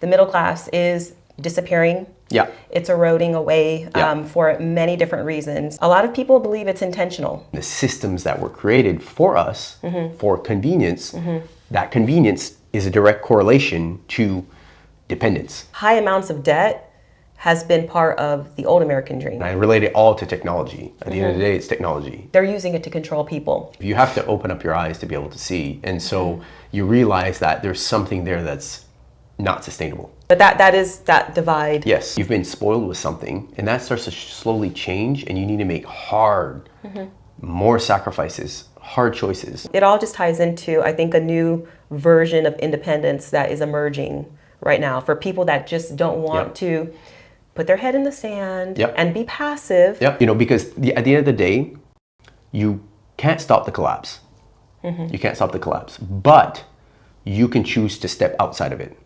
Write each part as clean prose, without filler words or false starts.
The middle class is disappearing. Yeah. It's eroding away for many different reasons. A lot of people believe it's intentional. The systems that were created for us for convenience, that convenience is a direct correlation to dependence. High amounts of debt has been part of the old American dream. And I relate it all to technology. At the end of the day, it's technology. They're using it to control people. You have to open up your eyes to be able to see. And so you realize that there's something there that's not sustainable. But that is that divide. Yes, you've been spoiled with something, and that starts to slowly change, and you need to make hard, more sacrifices, hard choices. It all just ties into, I think, a new version of independence that is emerging right now for people that just don't want to put their head in the sand and be passive. Yep, because at the end of the day, you can't stop the collapse. You can't stop the collapse, but you can choose to step outside of it.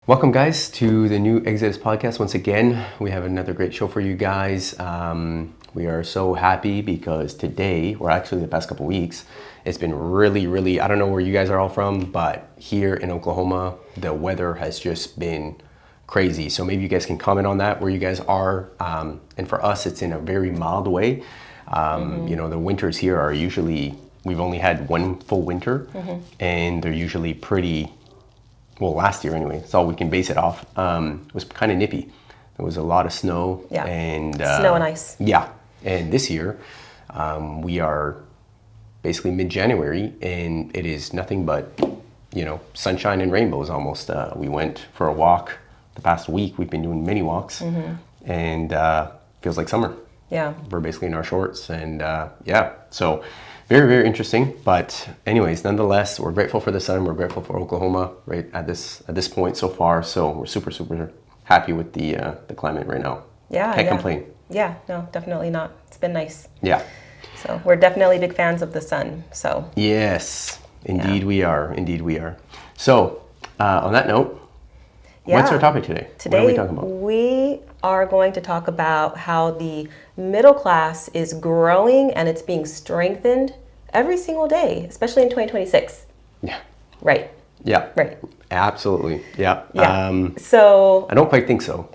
Welcome, guys, to the new Exodus podcast. Once again, we have another great show for you guys. We are so happy because today, or actually the past couple weeks, it's been really, I don't know where you guys are all from, but here in Oklahoma, the weather has just been crazy. So maybe you guys can comment on that, where you guys are. And for us, it's in a very mild way. The winters here are usually, we've only had one full winter, and they're usually pretty, well, last year anyway, that's all we can base it off. It was kind of nippy. There was a lot of snow and snow and ice. Yeah, and this year we are basically mid-January, and it is nothing but sunshine and rainbows almost. We went for a walk the past week. We've been doing mini walks, and feels like summer. Yeah, we're basically in our shorts, and so. Very interesting, but anyways, nonetheless, we're grateful for the sun. We're grateful for Oklahoma right at this point so far. So we're super happy with the climate right now. Yeah, can't complain. Yeah, no, definitely not. It's been nice. Yeah. So we're definitely big fans of the sun. So yes, indeed we are. So on that note, what's our topic today? Today, what are we talking about? We are going to talk about how the middle class is growing and it's being strengthened every single day, especially in 2026. Yeah. Right. Yeah. Right. Absolutely. Yeah. So I don't quite think so.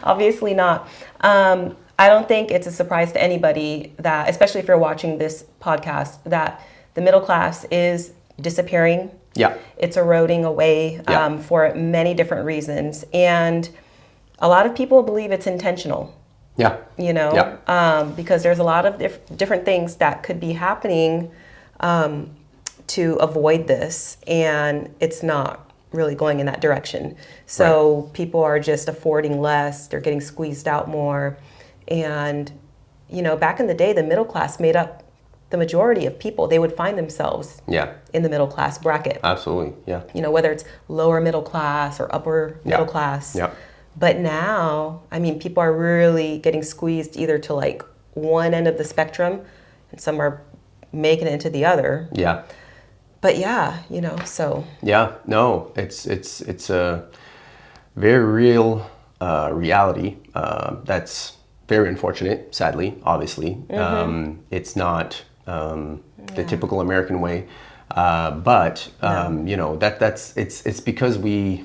Obviously not. I don't think it's a surprise to anybody that, especially if you're watching this podcast, that the middle class is disappearing. Yeah. It's eroding away for many different reasons. And a lot of people believe it's intentional. Yeah. Because there's a lot of different things that could be happening to avoid this, and it's not really going in that direction. So people are just affording less, they're getting squeezed out more. And, back in the day, the middle class made up the majority of people. They would find themselves in the middle class bracket. Absolutely, yeah. Whether it's lower middle class or upper middle class. Yeah. But now, people are really getting squeezed either to like one end of the spectrum, and some are making it into the other. Yeah. But so. Yeah, no, it's a very real reality. That's very unfortunate, sadly, obviously. It's not the typical American way, but it's because we,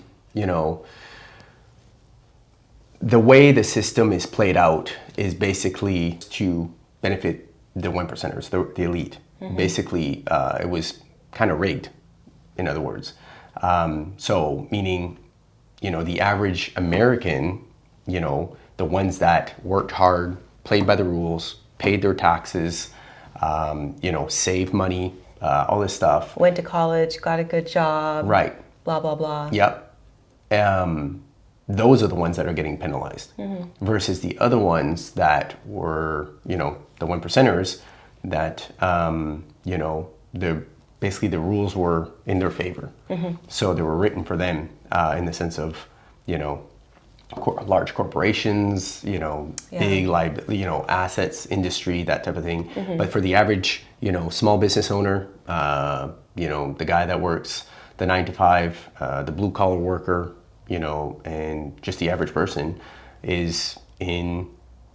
the way the system is played out is basically to benefit the 1%ers, the elite. Basically, it was kind of rigged, in other words. So meaning, the average American, the ones that worked hard, played by the rules, paid their taxes, saved money, all this stuff. Went to college, got a good job. Right. Blah, blah, blah. Yep. Those are the ones that are getting penalized versus the other ones that were, the 1%ers that, basically the rules were in their favor. So they were written for them in the sense of, large corporations, big assets, industry, that type of thing. But for the average, small business owner, the guy that works the 9 to 5, the blue collar worker, and just the average person is in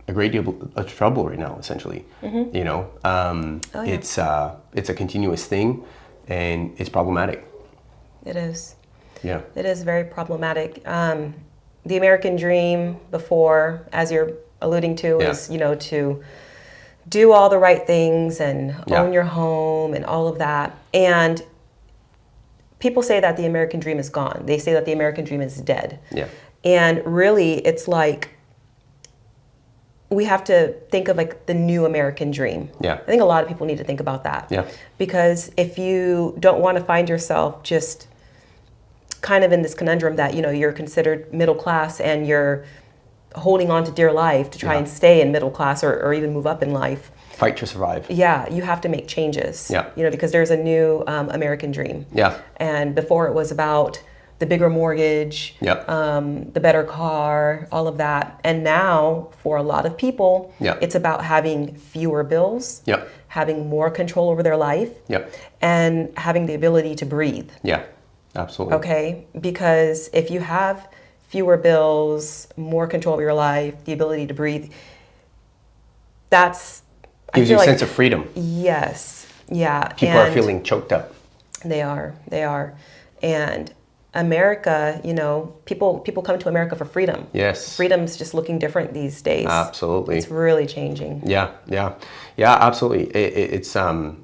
a great deal of trouble right now, essentially. It's a continuous thing, and it's problematic. It is. Yeah. It is very problematic. The American dream before, as you're alluding to, is, to do all the right things and own your home and all of that. And people say that the American dream is gone. They say that the American dream is dead. Yeah. And really, it's like we have to think of like the new American dream. Yeah. I think a lot of people need to think about that. Yeah. Because if you don't want to find yourself just kind of in this conundrum that, you're considered middle class and you're holding on to dear life to try and stay in middle class or even move up in life. Fight to survive. Yeah, you have to make changes. Yeah. Because there's a new American dream. Yeah. And before it was about the bigger mortgage, the better car, all of that. And now, for a lot of people, it's about having fewer bills, having more control over their life, and having the ability to breathe. Yeah, absolutely. Okay? Because if you have fewer bills, more control of your life, the ability to breathe, that's... Gives you a sense of freedom. Yes. Yeah. People are feeling choked up. They are. And America, people come to America for freedom. Yes. Freedom's just looking different these days. Absolutely. It's really changing. Yeah, absolutely. It's like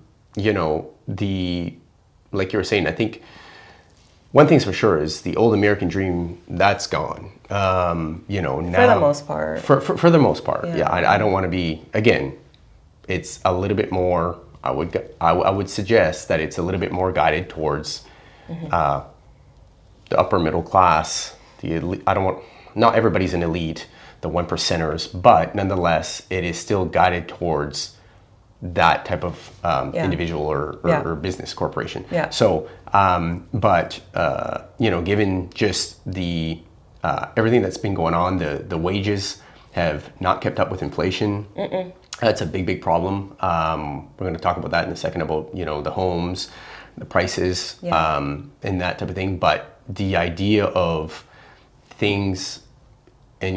you were saying, I think one thing's for sure is the old American dream, that's gone. Now for the most part. For the most part. Yeah. I don't want to be, again, it's a little bit more, I would suggest that it's a little bit more guided towards the upper middle class, the elite. Not everybody's an elite, the 1%ers, but nonetheless, it is still guided towards that type of individual or business corporation. Yeah. So, given just the everything that's been going on, the wages have not kept up with inflation. That's a big problem. We're going to talk about that in a second about the homes, the prices, and that type of thing. But the idea of things, and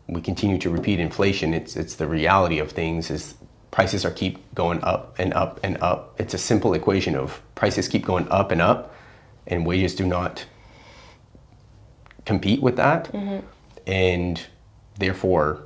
we continue to repeat inflation. It's the reality of things is prices keep going up and up and up. It's a simple equation of prices keep going up, and wages do not compete with that, and therefore,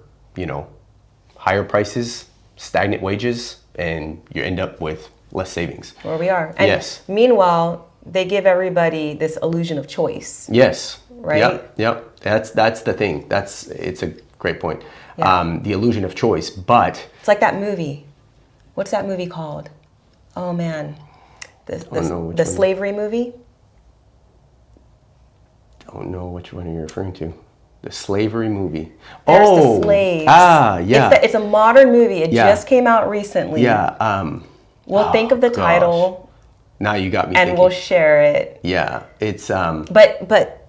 higher prices, stagnant wages, and you end up with less savings. Where we are. And meanwhile, they give everybody this illusion of choice. Yes. Right? Yep. That's the thing. It's a great point. The illusion of choice, but... It's like that movie. What's that movie called? Oh, man. The slavery movie? Don't know which one you're referring to. The slavery movie. There's the slaves. It's a modern movie. It just came out recently. We'll think of the title. Now you got me and thinking. We'll share it. Yeah, it's But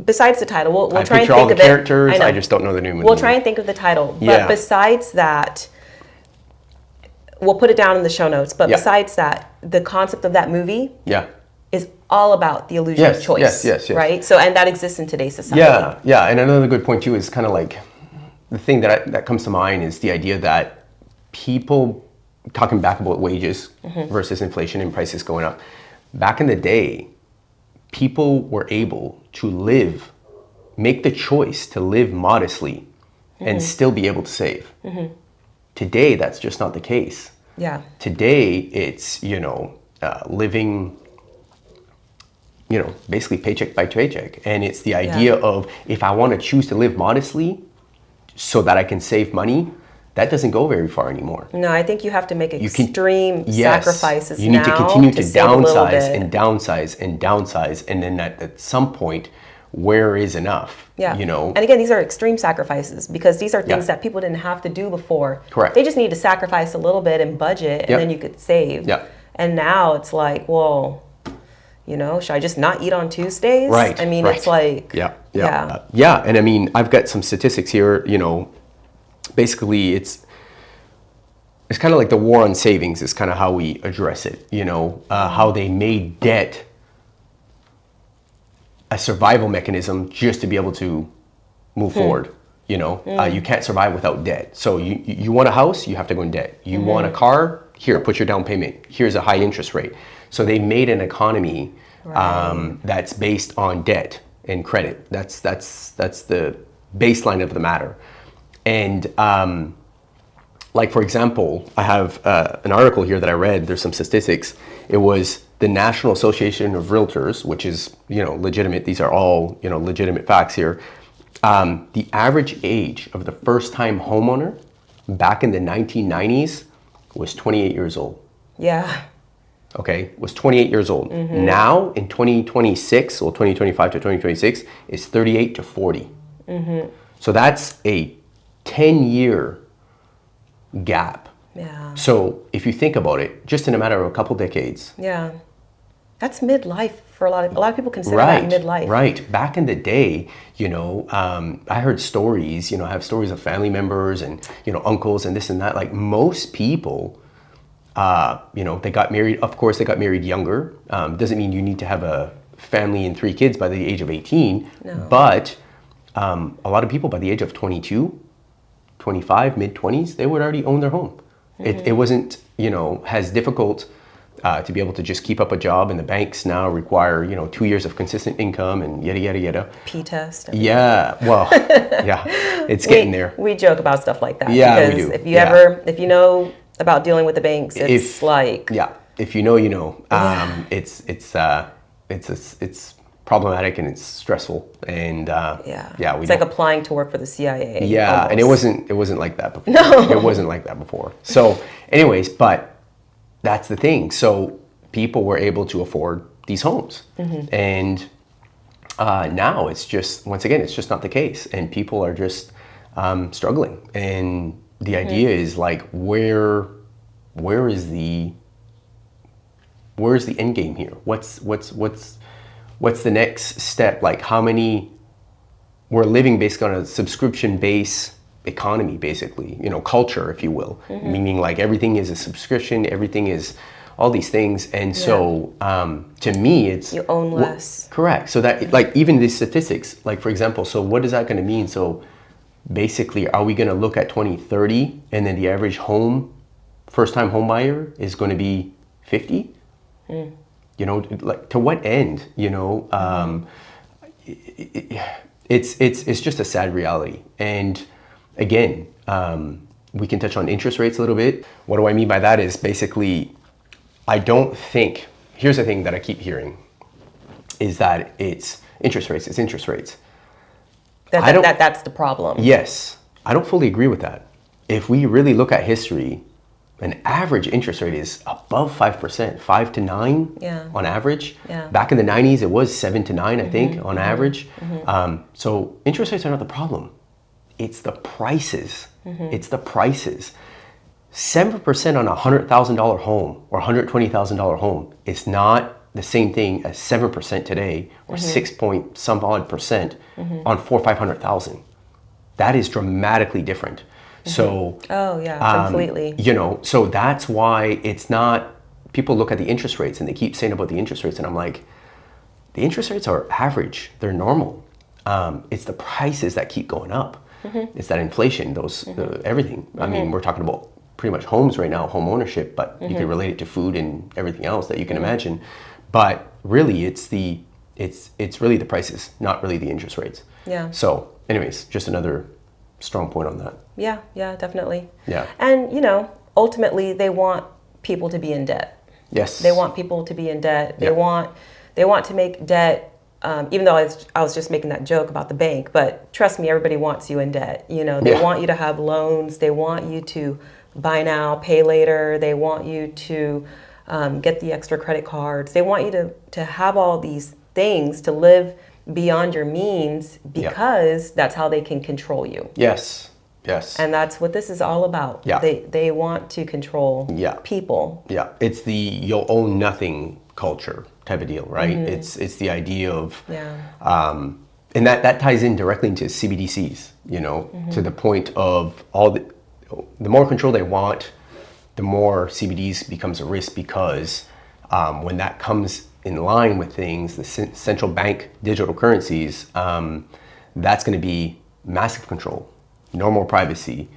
besides the title, we'll try and think all the of it. characters. I just don't know the name of it. We'll try and think of the title. But besides that, we'll put it down in the show notes. But besides that, the concept of that movie is all about the illusion of choice. Yes. Right? So, and that exists in today's society. Yeah. And another good point too is kind of like the thing that comes to mind is the idea that people, talking back about wages versus inflation and prices going up. Back in the day, people were able to make the choice to live modestly and still be able to save. Today, that's just not the case. Yeah. Today, it's, living, basically paycheck by paycheck. And it's the idea of if I want to choose to live modestly so that I can save money, that doesn't go very far anymore. No, I think you have to make extreme sacrifices now. You need to continue to downsize and downsize. And then at some point, where is enough? Yeah. And again, these are extreme sacrifices because these are things that people didn't have to do before. Correct. They just need to sacrifice a little bit and budget and then you could save. Yeah. And now it's like, well, should I just not eat on Tuesdays? Right. I mean, it's like... Yeah. And I mean, I've got some statistics here, basically it's kind of like the war on savings is kind of how we address it, how they made debt a survival mechanism just to be able to move forward. You can't survive without debt. So you want a house, you have to go in debt. You want a car, here, put your down payment. Here's a high interest rate. So they made an economy Right. that's based on debt and credit. That's the baseline of the matter. And like, for example, I have an article here that I read. There's some statistics. It was the National Association of Realtors, which is, legitimate. These are all, legitimate facts here. The average age of the first-time homeowner back in the 1990s was 28 years old. Yeah. Okay, was 28 years old. Now in 2026, or 2025 to 2026, is 38 to 40. So that's a 10-year gap. Yeah. So if you think about it, just in a matter of a couple decades. Yeah. That's midlife for a lot of people consider Right, that midlife. right. Back in the day, I heard stories, I have stories of family members and, uncles and this and that. Like most people, they got married. Of course, they got married younger. Doesn't mean you need to have a family and 3 kids by the age of 18. No. But a lot of people by the age of 22, 25, mid-20s, they would already own their home. It wasn't, as difficult to be able to just keep up a job, and the banks now require, 2 years of consistent income and yada, yada, yada. P-test. Yeah, well, yeah, it's getting there. We joke about stuff like that. Yeah, we because do. If you know about dealing with the banks, it's If you know, you know. It's problematic and it's stressful, and it's like applying to work for the CIA. Yeah, almost. and it wasn't like that before. No. It wasn't like that before. So, anyways, but that's the thing. So people were able to afford these homes, and now it's just, once again, it's just not the case, and people are just struggling. And the idea is like, where's the end game here? What's the next step? Like, how many? We're living basically on a subscription-based economy, basically, culture, if you will. Meaning like everything is a subscription, everything is all these things. And so to me, it's... You own less. Correct. So that, like, even these statistics, like, for example, so what is that going to mean? So basically, are we going to look at 2030 and then the average first-time home buyer is going to be 50? Like, to what end? It's just a sad reality. And again, we can touch on interest rates a little bit. What do I mean by that is basically, I don't think, here's the thing that I keep hearing, is that it's interest rates. That's the problem. Yes, I don't fully agree with that. If we really look at history, an average interest rate is above 5%, 5 to 9 on average. Yeah. Back in the 90s, it was 7 to 9, I think, on average. So interest rates are not the problem. It's the prices. It's the prices. 7% on a $100,000 home or $120,000 home is not the same thing as 7% today, or 6 point some odd percent on 400,000 or 500,000. That is dramatically different. So, completely. So that's why it's not, people look at the interest rates and they keep saying about the interest rates, and I'm like, the interest rates are average, they're normal. It's the prices that keep going up. It's that inflation, everything. I mean, we're talking about pretty much homes right now, home ownership, but you can relate it to food and everything else that you can imagine. But really, it's really the prices, not really the interest rates. Yeah. So anyways, just another strong point on that. Yeah, definitely. Yeah. And, ultimately they want people to be in debt. Yes. They want people to be in debt. They Yep. want to make debt, even though I was just making that joke about the bank, but trust me, everybody wants you in debt. They want you to have loans. They want you to buy now, pay later. They want you to get the extra credit cards. They want you to have all these things to live beyond your means, because that's how they can control you. Yes. And that's what this is all about. Yeah. They want to control people. Yeah. It's the you'll own nothing culture type of deal, right? It's the idea of and that ties in directly into CBDCs, to the point of the more control they want, the more CBDs becomes a risk, because when that comes in line with things, the central bank digital currencies, that's going to be massive control, no more privacy,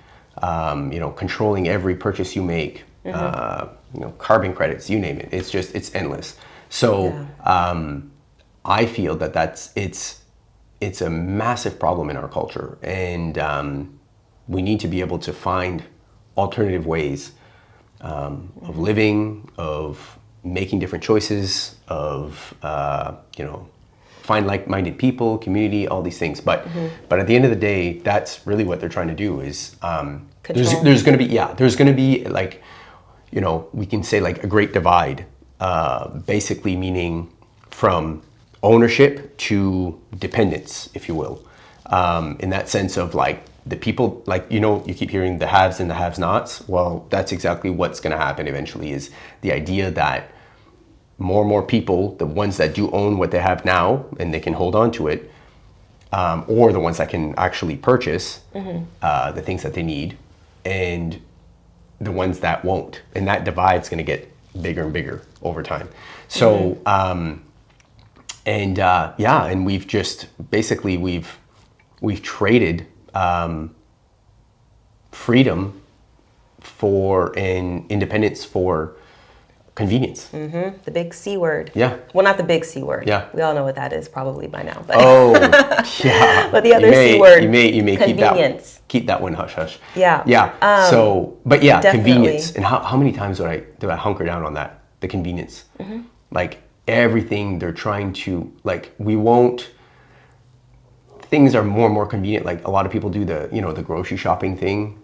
controlling every purchase you make, carbon credits, you name it. It's endless. So I feel that it's a massive problem in our culture, and we need to be able to find alternative ways of living, of making different choices, of find like-minded people, community, all these things. But at the end of the day, that's really what they're trying to do. Is there's going to be like, we can say like a great divide, basically meaning from ownership to dependence, if you will, in that sense of like the people, like, you keep hearing the haves and the have-nots. Well, that's exactly what's going to happen eventually, is the idea that more and more people, the ones that do own what they have now and they can hold on to it, or the ones that can actually purchase the things that they need, and the ones that won't. And that divide's going to get bigger and bigger over time. So, and we've just basically we've traded freedom and independence for convenience. The big C word. Yeah. Well, not the big C word. Yeah. We all know what that is probably by now. But Oh, yeah. but the other C word. You may convenience. keep that one hush hush. Yeah. Yeah. But definitely. Convenience. And how many times do I hunker down on that? The convenience. Like everything they're trying to, like, things are more and more convenient. Like a lot of people do the grocery shopping thing.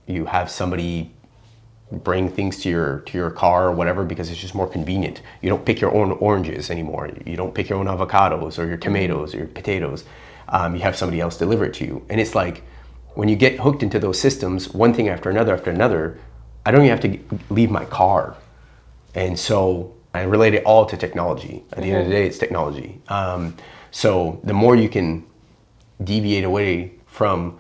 You have somebody bring things to your car or whatever, because it's just more convenient. You don't pick your own oranges anymore. You don't pick your own avocados or your tomatoes or your potatoes. You have somebody else deliver it to you. And it's like, when you get hooked into those systems, one thing after another, I don't even have to leave my car. And so I relate it all to technology. At the end of the day, it's technology. So the more you can deviate away from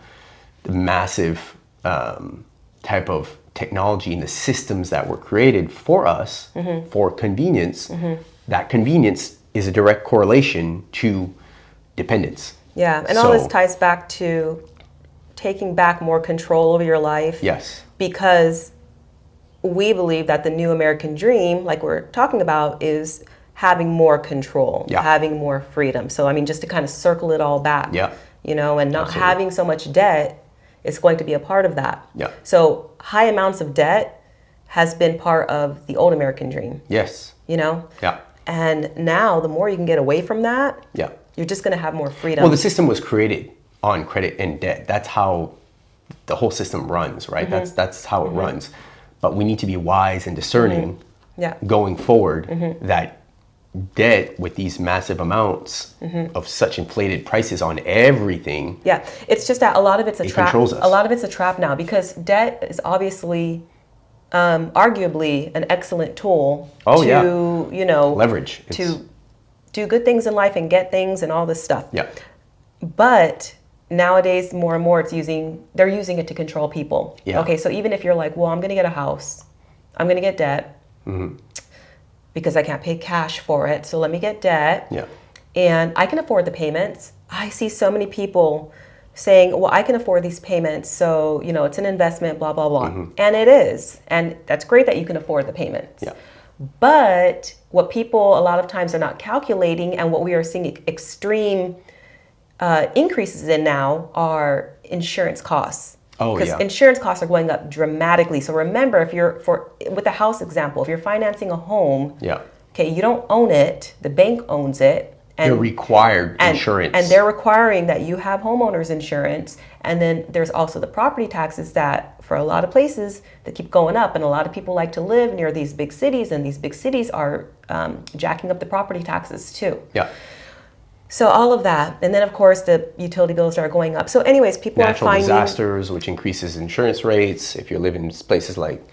the massive type of technology and the systems that were created for us for convenience, that convenience is a direct correlation to dependence. Yeah, and all this ties back to taking back more control over your life. Yes. Because we believe that the new American dream, like we're talking about, is having more control, having more freedom. So, I mean, just to kind of circle it all back, and not having so much debt is going to be a part of that. Yeah. So high amounts of debt has been part of the old American dream. Yes. Yeah. And now the more you can get away from that, you're just going to have more freedom. Well, the system was created on credit and debt. That's how the whole system runs, right? That's how it runs. But we need to be wise and discerning going forward that debt with these massive amounts of such inflated prices on everything. Yeah, it's just that a lot of it's a trap. Controls us. A lot of it's a trap now, because debt is obviously, arguably, an excellent tool to leverage, to do good things in life and get things and all this stuff. Yeah. But nowadays, more and more, they're using it to control people. Yeah. Okay, so even if you're like, well, I'm going to get a house, I'm going to get debt. Because I can't pay cash for it, so let me get debt. Yeah. And I can afford the payments. I see so many people saying, well, I can afford these payments, so it's an investment, blah, blah, blah. And it is. And that's great that you can afford the payments. Yeah. But what people a lot of times are not calculating, and what we are seeing extreme increases in now, are insurance costs. Because insurance costs are going up dramatically. So remember, with the house example, if you're financing a home, okay, you don't own it, the bank owns it. And they're required insurance. And they're requiring that you have homeowners insurance. And then there's also the property taxes that, for a lot of places, that keep going up. And a lot of people like to live near these big cities, and these big cities are jacking up the property taxes too. Yeah. So all of that, and then of course the utility bills are going up. So anyways, people are finding natural disasters, which increases insurance rates. If you live in places like,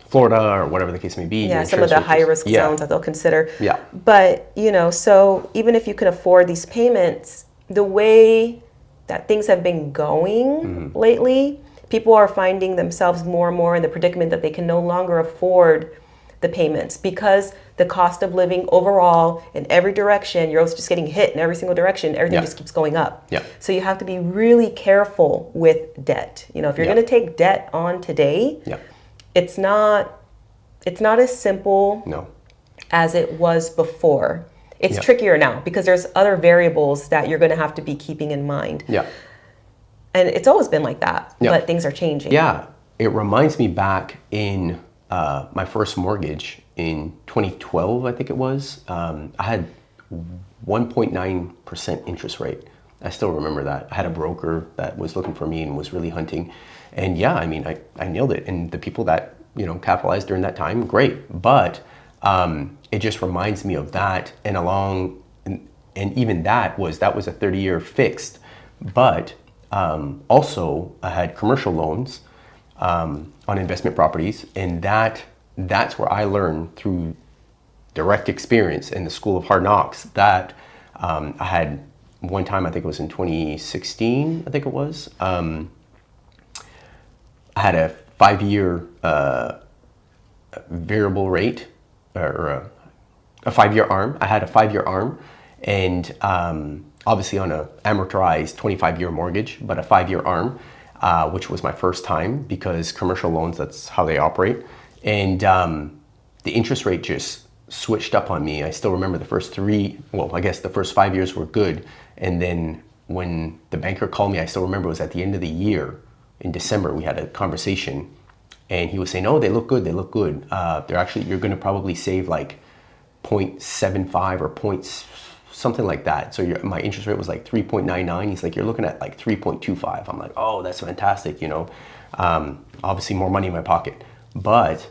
Florida or whatever the case may be. Yeah, some of the high risk zones that they'll consider. Yeah. But so even if you can afford these payments, the way that things have been going lately, people are finding themselves more and more in the predicament that they can no longer afford the payments, because the cost of living overall in every direction, you're just getting hit in every single direction, everything just keeps going up. Yeah. So you have to be really careful with debt. If you're going to take debt on today, it's not it's not as simple No. as it was before. It's Yeah. trickier now because there's other variables that you're going to have to be keeping in mind. Yeah. And it's always been like that, Yeah. but things are changing. Yeah. It reminds me back in my first mortgage in 2012, I think it was. I had 1.9% interest rate. I still remember that. I had a broker that was looking for me and was really hunting. And yeah, I mean, I nailed it. And the people that, capitalized during that time, great. But it just reminds me of that. And even that was a 30-year fixed. But also I had commercial loans on investment properties. And that's where I learned through direct experience in the school of hard knocks that I had one time, I think it was in 2016, I think it was, I had a 5-year variable rate or a 5-year arm. I had a 5-year arm and obviously on a amortized 25-year mortgage, but a 5-year arm, which was my first time because commercial loans, that's how they operate. And the interest rate just switched up on me. I still remember the first the first 5 years were good. And then when the banker called me, I still remember it was at the end of the year in December, we had a conversation and he was saying, oh, they look good. You're going to probably save like 0.75 or something like that. So my interest rate was like 3.99. He's like, you're looking at like 3.25. I'm like, oh, that's fantastic. Obviously more money in my pocket, but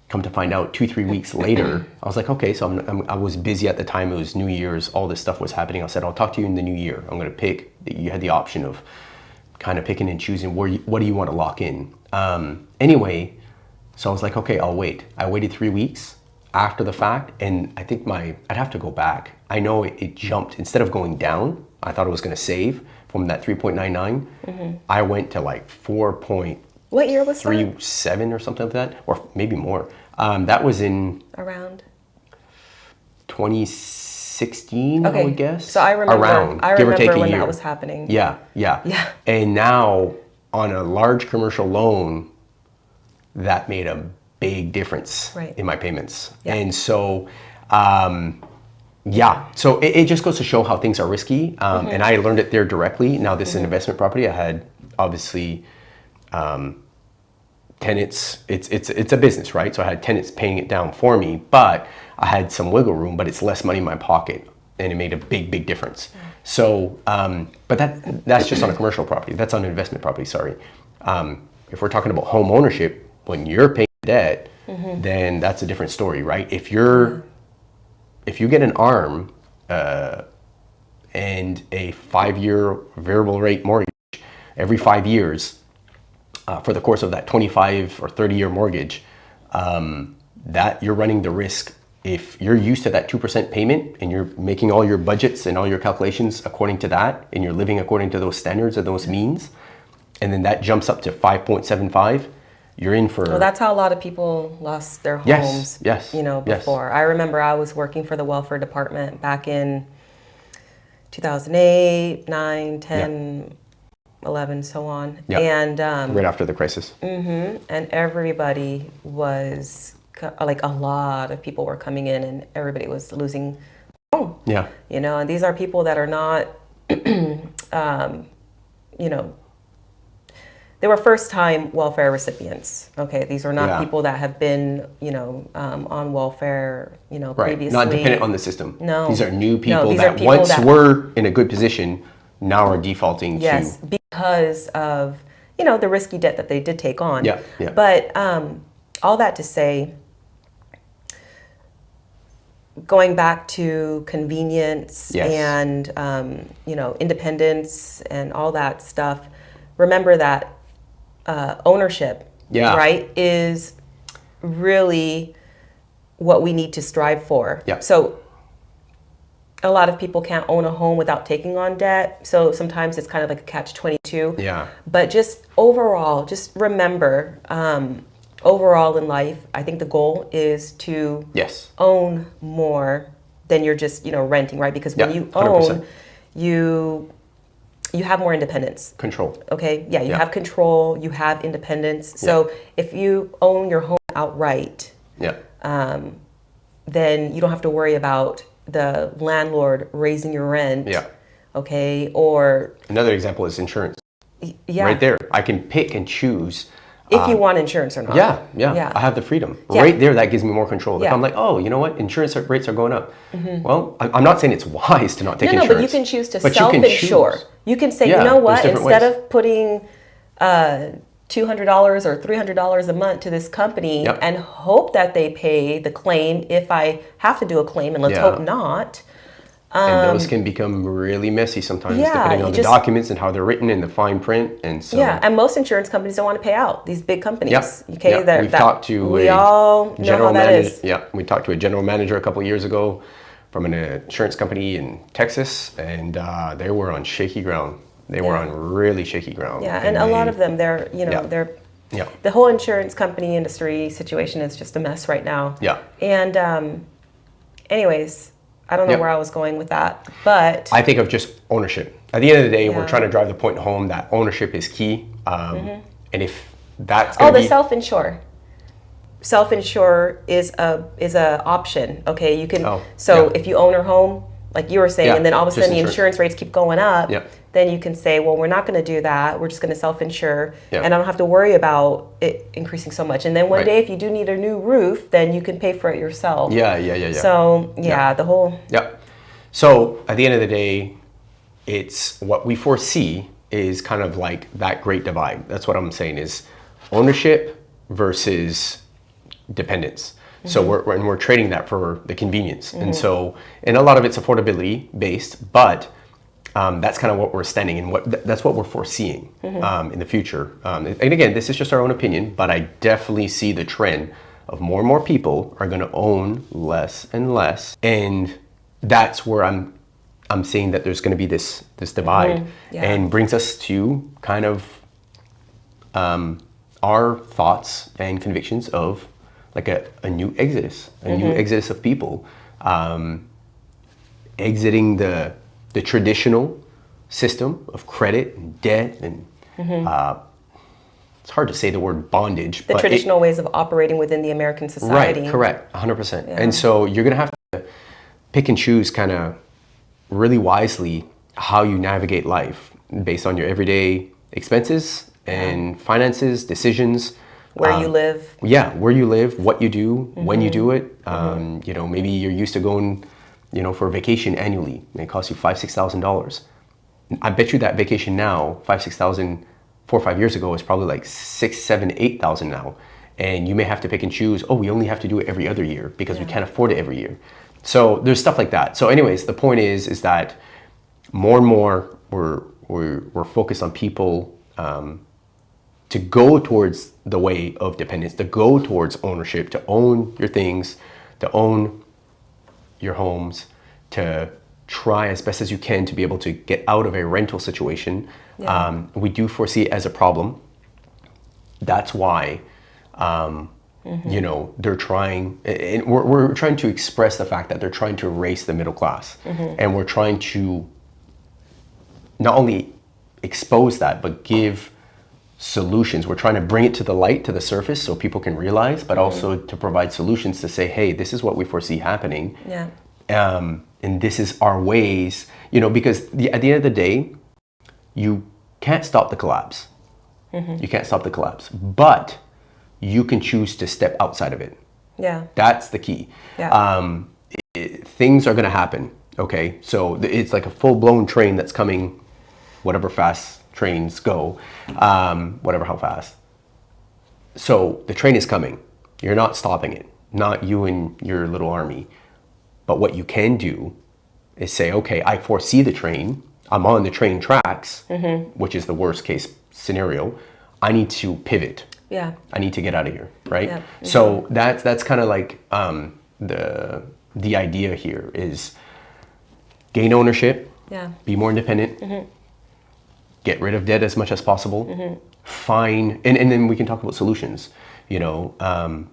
come to find out 2-3 weeks later, I was like, okay, so I was busy at the time. It was New Year's, all this stuff was happening. I said, I'll talk to you in the new year. I'm going to pick. You had the option of kind of picking and choosing what do you want to lock in. Anyway, so I was like, okay, I'll wait. I waited 3 weeks after the fact, and I think I'd have to go back. I know it jumped. Instead of going down, I thought it was going to save from that 3.99. I went to like 4. What year was that? 3.7 or something like that, or maybe more. That was in Around 2016, I would guess. So I remember. Around, I give or take remember a when year. that was happening. Yeah. And now on a large commercial loan, that made a big difference in my payments. Yeah. And so, so it just goes to show how things are risky. And I learned it there directly. Now this is an investment property. I had obviously tenants. It's a business, right? So I had tenants paying it down for me, but I had some wiggle room, but it's less money in my pocket, and it made a big difference. So, but that's just on a commercial property. That's on an investment property. Sorry. If we're talking about home ownership, when you're paying debt, then that's a different story, right? If you get an ARM and a 5-year variable rate mortgage every 5 years for the course of that 25 or 30-year mortgage, that you're running the risk. If you're used to that 2% payment and you're making all your budgets and all your calculations according to that, and you're living according to those standards or those means, and then that jumps up to 5.75, you're in for... Well, that's how a lot of people lost their homes, before. I remember I was working for the welfare department back in 2008, 9, 10, 11, so on. And right after the crisis. And everybody was, like a lot of people were coming in and everybody was losing home. Yeah. And these are people that are not, they were first-time welfare recipients. Okay, these are not people that have been, on welfare, previously. Not dependent on the system. No. These are new people these that are people once were in a good position, now are defaulting to... because of, the risky debt that they did take on. Yeah. But all that to say, going back to convenience and, independence and all that stuff, remember that ownership, right, is really what we need to strive for. Yeah. So a lot of people can't own a home without taking on debt. So sometimes it's kind of like a catch-22. Yeah. But just overall, just remember, overall in life, I think the goal is to own more than you're just, renting, right? Because when you 100%. own, you have more independence. Control. Okay? Yeah, you have control, you have independence. So if you own your home outright, Yeah. then you don't have to worry about the landlord raising your rent. Yeah. Okay. Or Another example is insurance. yeah, Right there, I can pick and choose. if you want insurance or not. Yeah. I have the freedom. Yeah. Right there, that gives me more control. If Yeah. I'm like, oh, you know what, insurance rates are going up. Well, I'm not saying it's wise to not take insurance. No, but you can choose to but you can self-insure. choose. You can say, Yeah, you know there's what, different instead ways. of putting $200 or $300 a month to this company Yep. and hope that they pay the claim if I have to do a claim, and let's Yeah. hope not. And those can become really messy sometimes, yeah, depending on you the just- documents and how they're written and the fine print. And so, Yeah, and most insurance companies don't want to pay out, these big companies. Yep. Okay, Yep. We've talked to we a all know how that manager. is. Yeah, we talked to a general manager a couple of years ago from an insurance company in Texas, and they were on shaky ground. They were on really shaky ground. Yeah, and a lot of them, they're Yeah. the whole insurance company industry situation is just a mess right now. Yeah. And anyways, I don't know Yep. where I was going with that, but I think of just ownership. At the end of the day, we're Yeah. trying to drive the point home that ownership is key. And if that's oh, going to the be self-insure. Self-insure is a option. Okay, you can. Oh, so yeah. if you own your home, like you were saying, Yeah, and then all of a just sudden the insurance. insurance rates keep going up, Yeah. then you can say, well, we're not going to do that. We're just going to self-insure, Yeah. and I don't have to worry about it increasing so much. And then one Right. day, if you do need a new roof, then you can pay for it yourself. Yeah. So the whole Yeah. So at the end of the day, it's what we foresee is kind of like that great divide. That's what I'm saying is ownership versus dependence. So we're trading that for the convenience. And so, and a lot of it's affordability based, but that's kind of what we're standing in. That's what we're foreseeing in the future. And again, this is just our own opinion, but I definitely see the trend of more and more people are going to own less and less, and that's where I'm seeing that there's going to be this divide, Yeah. and brings us to kind of our thoughts and convictions of like a new exodus, a new exodus of people exiting the traditional system of credit and debt and it's hard to say the word bondage. the traditional ways of operating within the American society. Right, correct, 100%. And so you're going to have to pick and choose kind of really wisely how you navigate life based on your everyday expenses and finances, decisions. Where you live. Yeah, where you live, what you do, when you do it. You know, maybe you're used to going, you know, for a vacation annually, and it costs you $5,000-$6,000. I bet you that vacation now, $5,000-$6,000, 4 or 5 years ago, is probably like $6,000, $7,000, $8,000 now. And you may have to pick and choose. Oh, we only have to do it every other year because we can't afford it every year. So there's stuff like that. So, anyways, the point is that more and more we're focused on people to go towards the way of dependence, to go towards ownership, to own your things, to own your homes, to try as best as you can to be able to get out of a rental situation. Yeah. We do foresee it as a problem. That's why, you know, they're trying, and we're trying to express the fact that they're trying to erase the middle class. And we're trying to not only expose that, but give solutions. We're trying to bring it to the light, to the surface, so people can realize, but also to provide solutions to say, hey, this is what we foresee happening. Yeah. And this is our ways, you know, because at the end of the day, you can't stop the collapse. You can't stop the collapse, but you can choose to step outside of it. Yeah. That's the key. Yeah. Things are going to happen. Okay. So it's like a full blown train that's coming, whatever fast trains go, whatever, how fast. So the train is coming. You're not stopping it, not you and your little army. But what you can do is say, okay, I foresee the train. I'm on the train tracks, which is the worst case scenario. I need to pivot. Yeah. I need to get out of here, right? Yeah. So that's kind of like the idea here is gain ownership, Yeah. be more independent, get rid of debt as much as possible, find, and then we can talk about solutions. You know,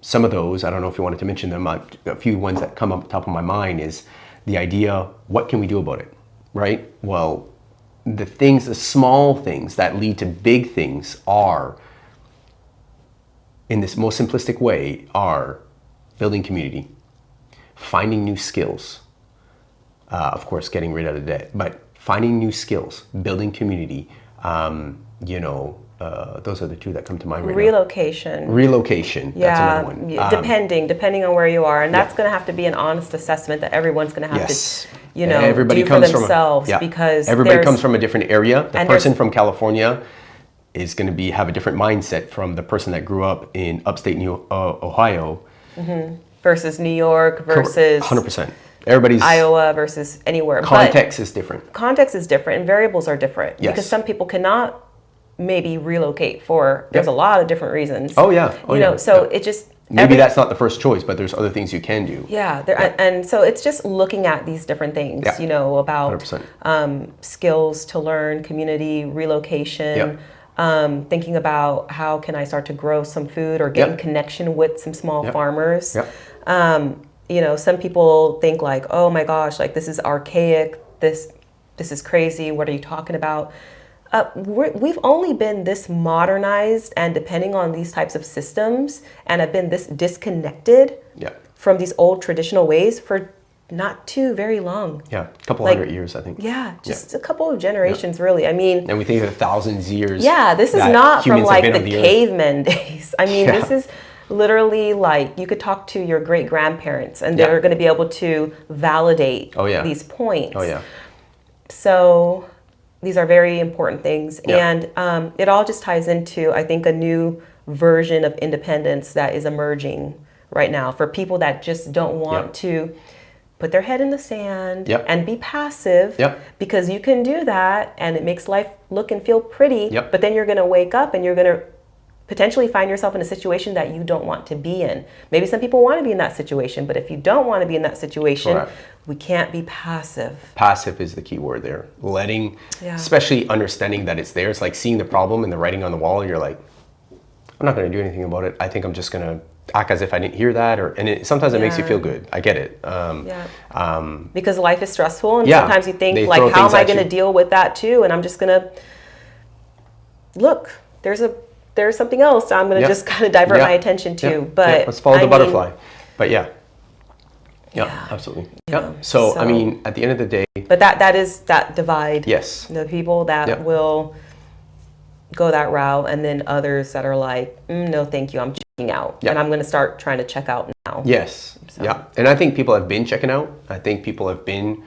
some of those, I don't know if you wanted to mention them, a few ones that come up top of my mind is the idea, what can we do about it, right? Well, the small things that lead to big things are, in this most simplistic way, are building community, finding new skills, of course, getting rid of the debt, but finding new skills, building community, those are the two that come to mind right now. Relocation, that's another one. Depending on where you are. And that's going to have to be an honest assessment that everyone's going to have to, everybody do comes for themselves. Because everybody comes from a different area. The person from California is going to have a different mindset from the person that grew up in upstate Ohio. Versus New York versus 100%. Everybody's Iowa versus anywhere. Context is different. Context is different and variables are different. Yes. Because some people cannot maybe relocate for, there's a lot of different reasons. Oh yeah. It just... Maybe that's not the first choice, but there's other things you can do. And so it's just looking at these different things, about 100%. Skills to learn, community, relocation, thinking about how can I start to grow some food or get in connection with some small farmers. Some people think like, oh my gosh, like this is archaic, this is crazy, what are you talking about? We've only been this modernized and depending on these types of systems and have been this disconnected from these old traditional ways for not too very long. A couple hundred years, I think. Just a couple of generations, really. I mean, and we think of thousands of years. This is not from like the caveman days. I mean, this is literally like you could talk to your great grandparents and they're going to be able to validate these points. So these are very important things. And it all just ties into, I think, a new version of independence that is emerging right now for people that just don't want to put their head in the sand and be passive because you can do that and it makes life look and feel pretty. But then you're going to wake up and you're going to potentially find yourself in a situation that you don't want to be in. Maybe some people want to be in that situation, but if you don't want to be in that situation, we can't be passive. Passive is the key word there. Letting, especially understanding that it's there. It's like seeing the problem and the writing on the wall. And you're like, I'm not going to do anything about it. I think I'm just going to act as if I didn't hear that. Sometimes it makes you feel good. I get it. Because life is stressful. And sometimes you think like, how am I going to deal with that too? And I'm just going to look, there's something else I'm going to just kind of divert my attention to. But let's follow the butterfly. But absolutely. So, I mean, at the end of the day. But that is that divide. Yes. The people that will go that route and then others that are like, no, thank you, I'm checking out. And I'm going to start trying to check out now. Yes. So. And I think people have been checking out. I think people have been,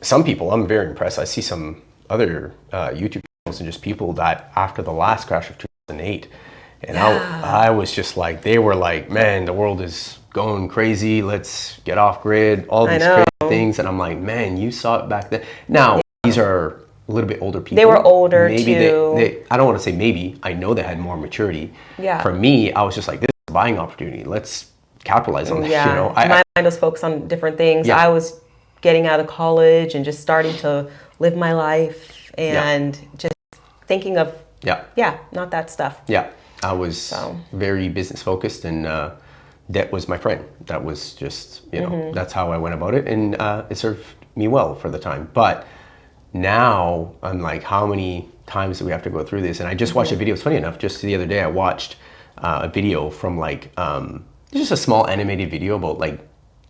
some people, I'm very impressed. I see some other YouTube channels and just people that after the last crash of 2008, and I was just like, they were like, man, the world is going crazy, let's get off grid, all these crazy things. And I'm like, man, you saw it back then. Now these are a little bit older people. They were older maybe too. They I don't want to say maybe, I know they had more maturity. For me, I was just like, this is a buying opportunity, let's capitalize on this. My mind was focused on different things. I was getting out of college and just starting to live my life and just thinking of not that stuff. I was very business focused, and debt was my friend. That was just, that's how I went about it, and it served me well for the time. But now I'm like, how many times do we have to go through this? And I just watched a video. It's funny enough, just the other day I watched a video from like, just a small animated video about like,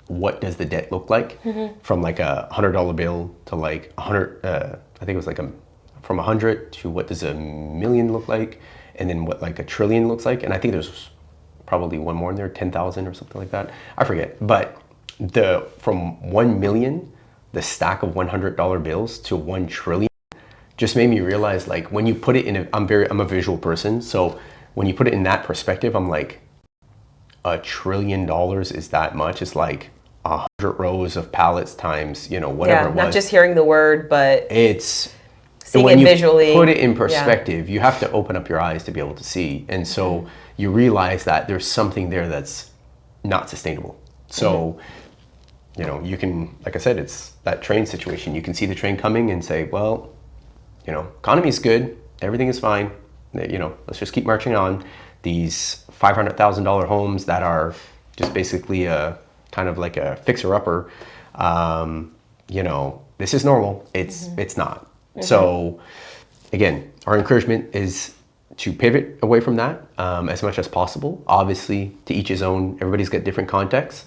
what does the debt look like from like a $100 bill to like 100, I think it was like from 100 to what does a million look like, and then what like a trillion looks like. And I think there's probably one more in there, 10,000 or something like that. I forget. But from 1 million, the stack of $100 bills to 1 trillion just made me realize, like, when you put it in I'm a visual person. So when you put it in that perspective, I'm like, $1 trillion is that much? It's like 100 rows of pallets times, whatever it was. Not just hearing the word, but it's seeing when it you visually. Put it in perspective, you have to open up your eyes to be able to see. And so you realize that there's something there that's not sustainable. So, you can, like I said, it's that train situation. You can see the train coming and say, well, economy's good, everything is fine. Let's just keep marching on. These $500,000 homes that are just basically a kind of like a fixer-upper, this is normal. It's not. So again, our encouragement is to pivot away from that as much as possible. Obviously, to each his own. Everybody's got different contexts,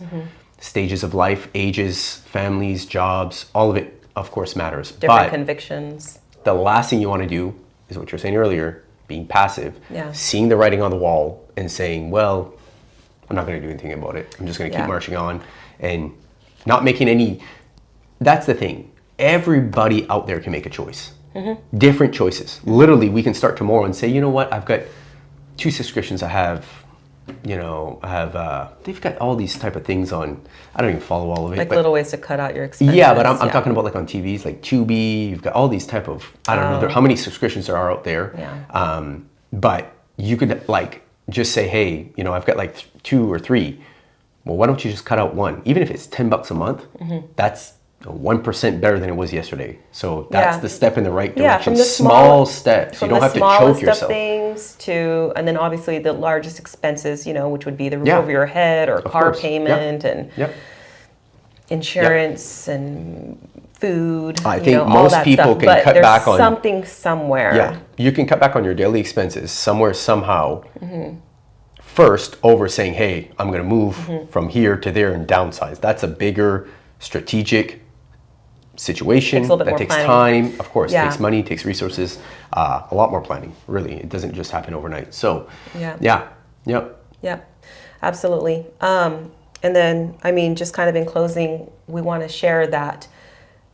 stages of life, ages, families, jobs. All of it, of course, matters. Different convictions. The last thing you want to do is what you were saying earlier, being passive, Yeah. seeing the writing on the wall and saying, well, I'm not going to do anything about it. I'm just going to keep marching on and not making any. That's the thing. Everybody out there can make a choice. Different choices. Literally, we can start tomorrow and say, you know what, I've got 2 subscriptions I have, they've got all these type of things on, I don't even follow all of it. Like little ways to cut out your expenses. Yeah, but I'm talking about like on TVs, like Tubi, you've got all these type of, I don't know how many subscriptions there are out there. Yeah. But you could like just say, hey, I've got like 2 or 3. Well, why don't you just cut out one? Even if it's $10 a month, that's 1% better than it was yesterday. So that's the step in the right direction. Yeah, from the small steps. You don't have to choke yourself. Things to, and then obviously the largest expenses, which would be the roof over your head or car payment and insurance and food. I think most people can cut back on something somewhere. Yeah, you can cut back on your daily expenses somewhere somehow. First, over saying, hey, I'm going to move from here to there and downsize. That's a bigger strategic situation that takes time. Of course, takes money, takes resources, a lot more planning. Really, it doesn't just happen overnight. So, absolutely. And then, just kind of in closing, we want to share that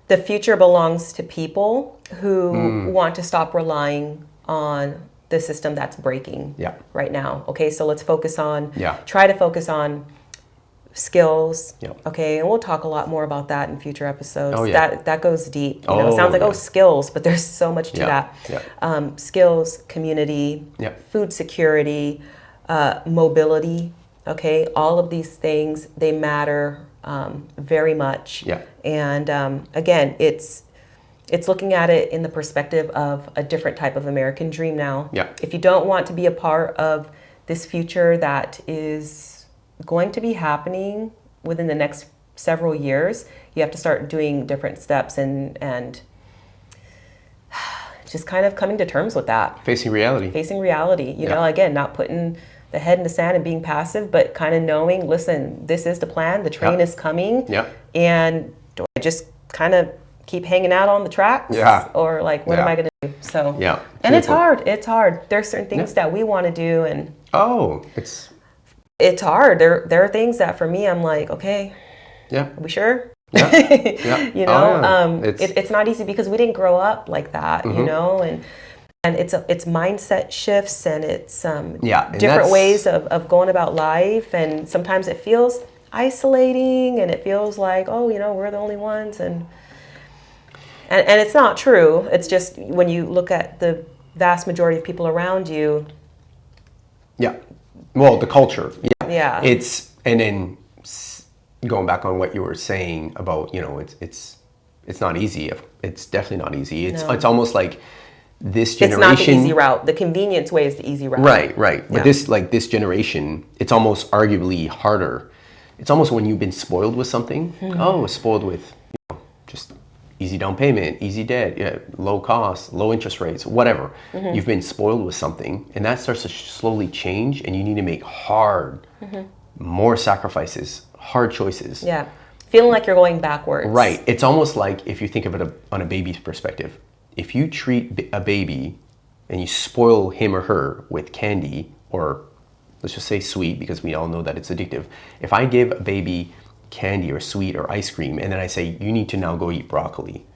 the future belongs to people who want to stop relying on the system that's breaking right now. Okay, so let's try to focus on skills. Okay, and we'll talk a lot more about that in future episodes. That goes deep. It sounds like skills, but there's so much to that. Skills, community, food security, mobility. Okay, all of these things, they matter very much. And again, it's looking at it in the perspective of a different type of American dream now. If you don't want to be a part of this future that is going to be happening within the next several years, you have to start doing different steps and just kind of coming to terms with that. Facing reality. You know, again, not putting the head in the sand and being passive, but kind of knowing, listen, this is the plan, the train is coming. And do I just kind of keep hanging out on the tracks? Or like, what am I going to do? So, and it's hard. There's certain things that we want to do and it's hard. There are things that for me, I'm like, okay, are we sure? It's not easy because we didn't grow up like that, and it's mindset shifts and it's different ways of going about life. And sometimes it feels isolating and it feels like, we're the only ones. And it's not true. It's just when you look at the vast majority of people around you. Well, the culture. It's, and then going back on what you were saying about, it's not easy. It's definitely not easy. It's almost like this generation. It's not the easy route. The convenience way is the easy route. Right. But this generation, it's almost arguably harder. It's almost when you've been spoiled with something. Spoiled with, just easy down payment, easy debt, low cost, low interest rates, whatever. You've been spoiled with something, and that starts to slowly change, and you need to make hard, more sacrifices, hard choices. Feeling like you're going backwards. Right. It's almost like if you think of it on a baby's perspective. If you treat a baby and you spoil him or her with candy, or let's just say sweet, because we all know that it's addictive. If I give a baby candy or sweet or ice cream, and then I say, you need to now go eat broccoli.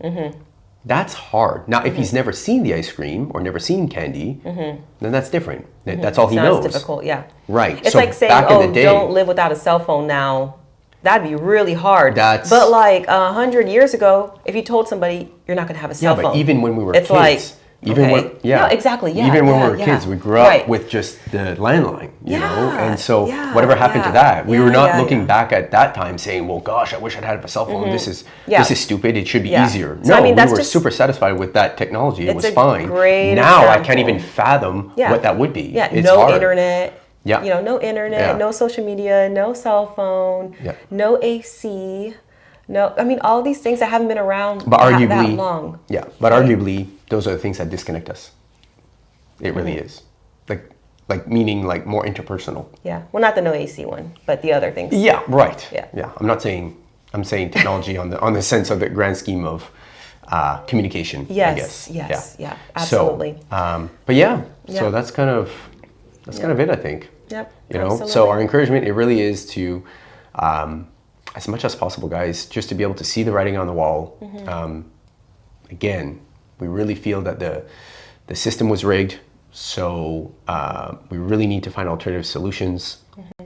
That's hard. Now, if he's never seen the ice cream or never seen candy, then that's different. That's all he knows. It's difficult, Right. It's like saying, don't live without a cell phone now. That'd be really hard. But like 100 years ago, if you told somebody you're not going to have a cell phone. But even when we were kids. Even when we were kids, we grew up with just the landline, you know? And so whatever happened to that? We were not looking back at that time saying, well, gosh, I wish I'd had a cell phone. This is stupid. It should be easier. So, we were super satisfied with that technology. It was fine. Now I can't even fathom what that would be. It's hard. Internet. No internet, no social media, no cell phone, no AC. No, all these things that haven't been around that long. But arguably, those are the things that disconnect us. It really is. like meaning like more interpersonal. Yeah. Well, not the no AC one, but the other things. Yeah, right. Yeah. I'm saying technology on the sense of the grand scheme of communication, I guess. Yeah, absolutely. So, but yeah, Yeah. so that's kind of it, I think. Yep. You know, so absolutely. our encouragement, it really is to, as much as possible, guys, just to be able to see the writing on the wall. Again, we really feel that the system was rigged, so we really need to find alternative solutions,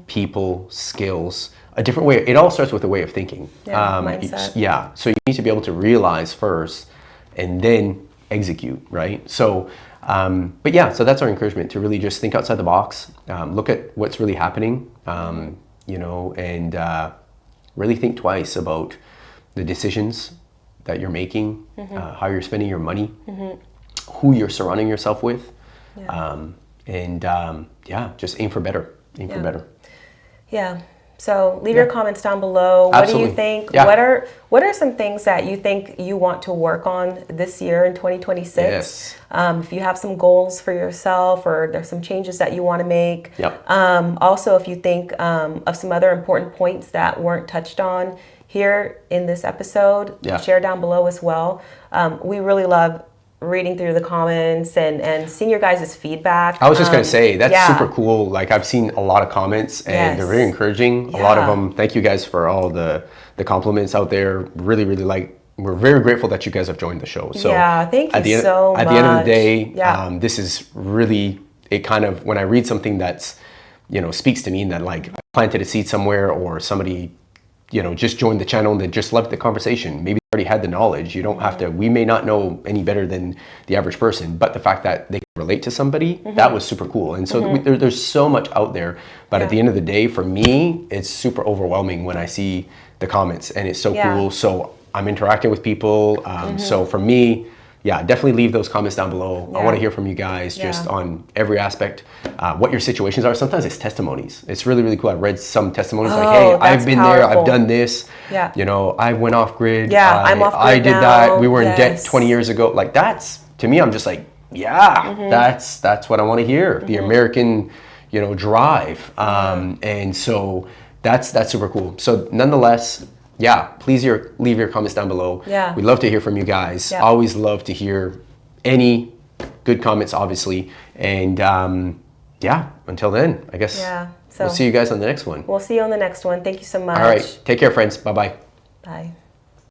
people, skills, a different way. It all starts with a way of thinking. Mindset. Yeah, so you need to be able to realize first and then execute, right? So, but yeah, so that's our encouragement, to really just think outside the box, look at what's really happening, you know, and really think twice about the decisions that you're making, how you're spending your money, who you're surrounding yourself with, yeah, just aim for better. Aim for better. Yeah. So leave your comments down below. Absolutely. What do you think? Yeah. What are some things that you think you want to work on this year in 2026? Yes. If you have some goals for yourself, or there's some changes that you want to make. Yep. Also, if you think of some other important points that weren't touched on here in this episode, share down below as well. We really love reading through the comments and seeing your guys' feedback. I was just going to say, that's super cool. Like, I've seen a lot of comments, and they're very encouraging. A lot of them, thank you guys for all the compliments out there. Really, really we're very grateful that you guys have joined the show. So thank you so much. At the end of the day, this is really, it kind of, when I read something that's, you know, speaks to me, and that like I planted a seed somewhere, or somebody, you know, just joined the channel and they just loved the conversation. Maybe they already had the knowledge. You don't have to, we may not know any better than the average person, but the fact that they can relate to somebody, that was super cool. And so there's so much out there, but at the end of the day, for me, it's super overwhelming when I see the comments, and it's so cool. So I'm interacting with people. So for me, definitely leave those comments down below. I want to hear from you guys just on every aspect, what your situations are. Sometimes it's testimonies. It's really, really cool. I read some testimonies like, hey, I've been there, I've done this. You know, I went off grid. I'm off grid I did now. that. We were in debt 20 years ago. Like, that's, to me, I'm just like, that's what I want to hear. The American, you know, drive. And so that's super cool. So nonetheless, please leave your comments down below. We'd love to hear from you guys. Always love to hear any good comments, obviously. And until then, I guess so we'll see you guys on the next one. We'll see you on the next one. Thank you so much. All right. Take care, friends. Bye-bye. Bye.